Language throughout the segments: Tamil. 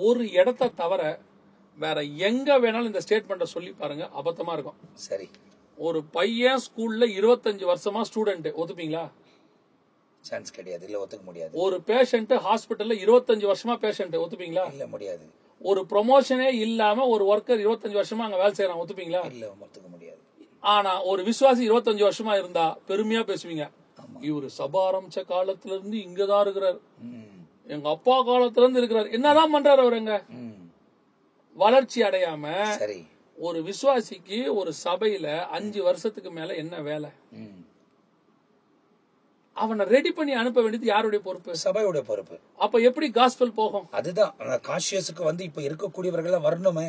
ஒரு இடத்த தவிர வேற எங்க வேணாலும் இந்த ஸ்டேட்மெண்ட்டை சொல்லி பாருங்க, அபத்தமா இருக்கும். சரி. ஒரு பையன் ஸ்கூல்ல 25 வருஷமா ஸ்டூடெண்ட், ஒத்துப்பீங்களா? சான்ஸ் கிடையாது. இல்ல, ஒத்துக்க முடியாது. ஒரு பேஷண்ட் ஹாஸ்பிட்டல்ல 25 வருஷமா பேஷண்ட், ஒத்துப்பீங்களா? இல்ல, முடியாது. ஒரு ப்ரொமோஷனே இல்லாம ஒரு ஒர்க்கர் 25 வருஷமா அங்க வேலை செய்யறான், ஒத்துப்பீங்களா? இல்ல, ஒத்துக்க முடியாது. ஆனா ஒரு விசுவாசி 25 வருஷமா இருந்தா பெருமையா பேசுவீங்க. இவரு சபா ஆரம்பிச்ச காலத்துல இருந்து இங்கதான் இருக்கிறார், எங்க அப்பா காலத்துல இருந்து இருக்கிறார். என்னதான் பண்றாரு அவருங்க? வளர்ச்சி அடையாம. சரி. ஒரு விசுவாசிக்கு ஒரு சபையில 5 வருஷத்துக்கு மேல என்ன வேலை? அவனை ரெடி பண்ணி அனுப்ப வேண்டியது யாருடைய பொறுப்பு? சபையுடைய பொறுப்பு. அப்ப எப்படி காஸ்பல் போகும்? அதுதான் கான்ஷியஸுக்கு இப்ப இருக்கக்கூடியவர்கள் வரணுமே.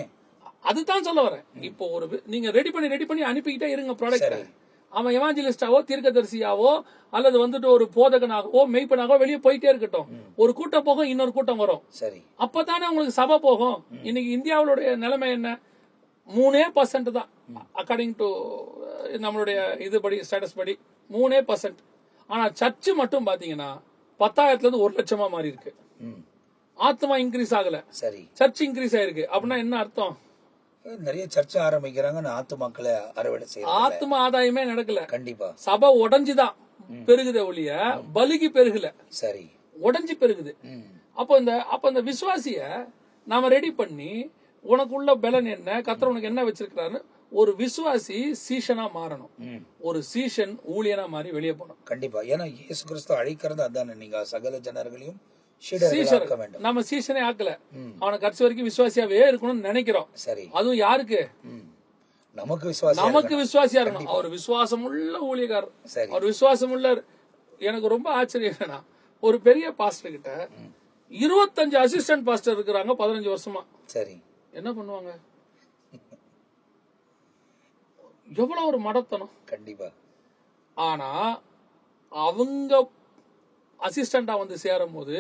அதுதான் சொல்ல வரேன். இப்போ ஒரு நீங்க ரெடி பண்ணி அனுப்பிக்கிட்டே இருங்க ப்ராடக்ட். அவன் எவாஞ்சலிஸ்டாவோ தீர்க்கதரிசியாவோ அல்லது வந்துட்டு ஒரு போதகனாகவோ மெய்ப்பனாகவோ வெளியே போயிட்டே இருக்கட்டும். ஒரு கூட்டம் போகும், இன்னொரு கூட்டம் வரும். சரி. அப்பதானே உங்களுக்கு சபை போகும். இன்னைக்கு இந்தியாவுடைய நிலைமை என்ன? 3% தான் அக்கார்டிங் டு நம்மளுடைய இதுபடி, ஸ்டேட்டஸ் படி 3%. ஆனா சர்ச்சு மட்டும் பாத்தீங்கன்னா 10,000ல இருந்து 1 லட்சமா மாறி இருக்கு. ஆத்மா இன்க்ரீஸ் ஆகல. சரி. சர்ச் இன்க்ரீஸ் ஆயிருக்கு. அப்படின்னா என்ன அர்த்தம்? நிறைய சர்ச்சை ஆரம்பிக்கிறாங்க, ஆத்துமாக்களை அறுவடை செய்யறாங்க. ஆத்மா ஆதாயமே நடக்கல. கண்டிப்பா. சபை உடைஞ்சுதான் பெருகுதே ஒழிய பலிக்கு பெருகல. சரி. உடைஞ்சு பெருகுது. அப்ப இந்த விசுவாசிய நாம ரெடி பண்ணி, உனக்குள்ள பலன் என்ன, கர்த்தர் உனக்கு என்ன வச்சிருக்கிறாரு, ஒரு விசுவாசி சீஷனா மாறணும். ஒரு சீஷன் ஊழியனா மாறி வெளியே போகணும். கண்டிப்பா. ஏன்னா இயேசு கிறிஸ்து அழைக்கிறது அதானே, நீங்க சகல ஜனர்களையும் நம்ம சீசனே ஆக்கல. அவனை கடைசி வரைக்கும் விசுவாசியாவே இருக்கணும்னு நினைக்கிறோம். சரி. அதுவும் யாருக்கு? நமக்கு விசுவாசியா இருக்கணும். அவர் விசுவாசம் உள்ள ஊழியக்காரர். அவர் விசுவாசம் உள்ள. எனக்கு ரொம்ப ஆச்சரியம் என்னன்னா, ஒரு பெரிய பாஸ்டர் கிட்ட 25 அசிஸ்டன்ட் பாஸ்டர் இருக்கிறாங்க 15 வருஷமா. சரி. என்ன பண்ணுவாங்க? எவ்வளவு ஒரு மடத்தனம். கண்டிப்பா. ஆனா அவங்க அசிஸ்டண்டா வந்து சேரும் போது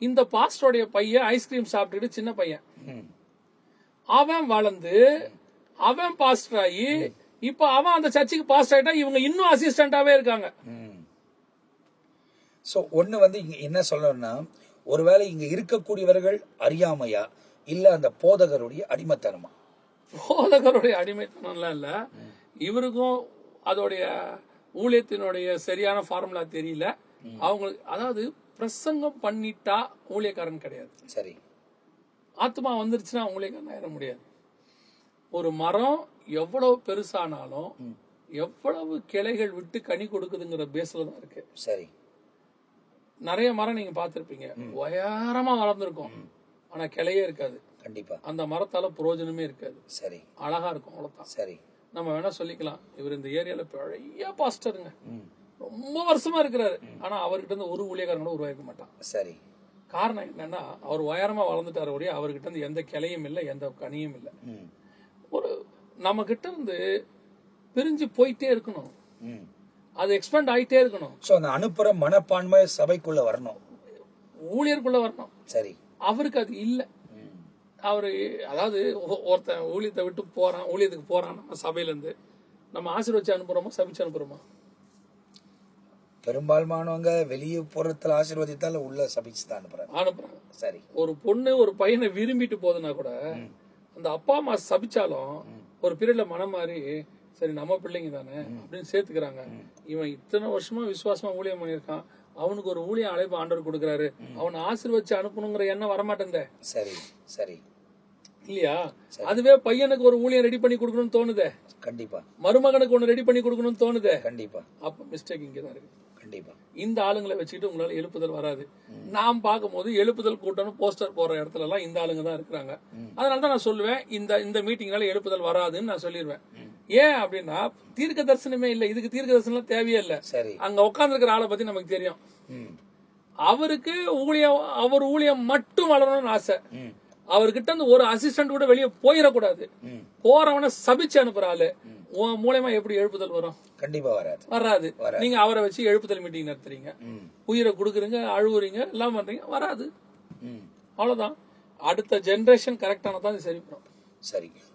இந்த பாஸ்டருடைய பையன் ஐஸ்கிரீம் சாப்பிட்டுட்டு, சின்ன பையன், அவன் வளர்ந்து அவன் பாஸ்டர் ஆகி இப்ப அவன் அந்த சர்ச்சுக்கு பாஸ்டர் ஆயிட்டா, இவங்க இன்னும் அசிஸ்டண்டாவே இருக்காங்க. சோ ஒண்ணு என்ன சொல்லணும்னா, ஒருவேளை இங்க இருக்கக்கூடியவர்கள் அறியாமையா இல்ல அந்த போதகருடைய அடிமைத்தனமா? போதகருடைய அடிமைத்தனம்லாம் இல்ல, இவருக்கும் அதோடைய ஊழியத்தினுடைய சரியான ஃபார்முலா தெரியல அவங்களுக்கு. அதாவது பிரசங்கம் பண்ணிட்டா ஊழியக்காரன் கிடையாது. சரி. ஆத்மா வந்துருச்சுன்னா ஊழியக்காரன் ஆயிட முடியாது. ஒரு மரம் எவ்வளவு பெருசானாலும் எவ்வளவு கிளைகள் விட்டு கனி கொடுக்குதுங்கிற பேஸ்ல தான் இருக்கு. சரி. நிறைய மரம் நீங்க பாத்திருப்பீங்க, உயரமா வளர்ந்துருக்கும், ஆனா கிளையே இருக்காது. கண்டிப்பா. அந்த மரத்தால பிரயோஜனமே இருக்காது. சரி. அழகா இருக்கும், அவ்வளவுதான். சரி. நம்ம வேணா சொல்லிக்கலாம், இவர் இந்த ஏரியால பெரிய பாஸ்டருங்க, ரொம்ப வருஷமா இருக்கிறாரு, ஆனா அவர்கிட்ட இருந்து ஒரு ஊழியக்காரன் கூட உருவாக்க மாட்டான். சரி. காரணம் என்னன்னா, அவர் உயரமா வளர்ந்துட்டாரு ஒழிய அவர்கிட்ட இருந்து எந்த கிளையும் இல்லை, எந்த கனியும் இல்லை. ஒரு நம்ம கிட்ட இருந்து பிரிஞ்சு போயிட்டே இருக்கணும், அது எக்ஸ்பேண்ட் ஆயிட்டே இருக்கணும். சோ அந்த அனுப்புற மனப்பான்மை சபைக்குள்ள வரணும், ஊழியருக்குள்ள வரணும். சரி. அவருக்கு அது இல்ல. அவரு அதாவது ஒருத்தன் ஊழியத்தை விட்டு போறான், ஊழியத்துக்கு போறான், நம்ம சபையில இருந்து நம்ம ஆசீர்வச்சு அனுப்புறோமா, சபிச்சு அனுப்புறோமா? பெரும்பாலானவங்க வெளியே புறத்துல ஆசீர்வதித்தால உள்ள சபிச்சுதான் அனுப்புறாங்க. சரி. ஒரு பொண்ணு ஒரு பையனை விரும்பிட்டு போதுன்னா கூட அந்த அப்பா அம்மா சபிச்சாலும் ஒரு பீரியட்ல மனம் மாறி, சரி நம்ம பிள்ளைங்க தானே அப்படின்னு சேர்த்துக்கிறாங்க. இவன் இத்தனை வருஷமா விசுவாசமா ஊழியம் பண்ணிருக்கான், அவனுக்கு ஒரு ஊழியம் அழைப்பு ஆண்டவர் கொடுக்கிறாரு, அவனை ஆசீர்வச்சு அனுப்பணுங்கிற எண்ணம் வரமாட்டேங்குதே. சரி. சரி. இல்லையா? அதுவே பையனுக்கு ஒரு ஊழியம் ரெடி பண்ணி கொடுக்கணும்னு தோணுதே. கண்டிப்பா. மருமகனுக்கு ஒண்ணு ரெடி பண்ணி கொடுக்கணும்னு தோணுதே. கண்டிப்பா. அப்ப மிஸ்டேக் இங்கதான் இருக்கு. கண்டிப்பா. இந்த ஆளுங்களை வச்சுக்கிட்டு உங்களால எழுப்புதல் வராது. நாம் பார்க்கும் போது எழுப்புதல் கூட்டணும் போஸ்டர் போற இடத்துல எல்லாம் இந்த ஆளுங்க தான் இருக்கிறாங்க. அதனாலதான் நான் சொல்லுவேன், இந்த மீட்டிங்னால எழுப்புதல் வராதுன்னு நான் சொல்லிடுவேன். ஏன் அப்படின்னா, தீர்க்க தரிசனமே இல்ல, இதுக்கு தீர்க்க தரிசனம் தேவையே இல்ல. அங்க உட்கார்ந்து இருக்கிற ஆளை பத்தி நமக்கு தெரியும். அவருக்கு அவர் ஊழியம் மட்டும் வளரணும்னு ஆசை. அவர்கிட்ட இருந்து ஒரு அசிஸ்டன்ட் கூட வெளியே போயிடக்கூடாது. போறவனை சபிச்சு அனுப்புறாள் மூலமா எப்படி எழுப்புதல் வரும்? கண்டிப்பா வராது. நீங்க அவரை வச்சு எழுப்புதல் மீட்டிங் நடத்துறீங்க, உயிரை கொடுக்குறீங்க, அழுவுறீங்க, எல்லாம் பண்றீங்க, வராது. அவ்வளவுதான். அடுத்த ஜெனரேஷன் கரெக்டானதான் சரி பண்ணும். சரி.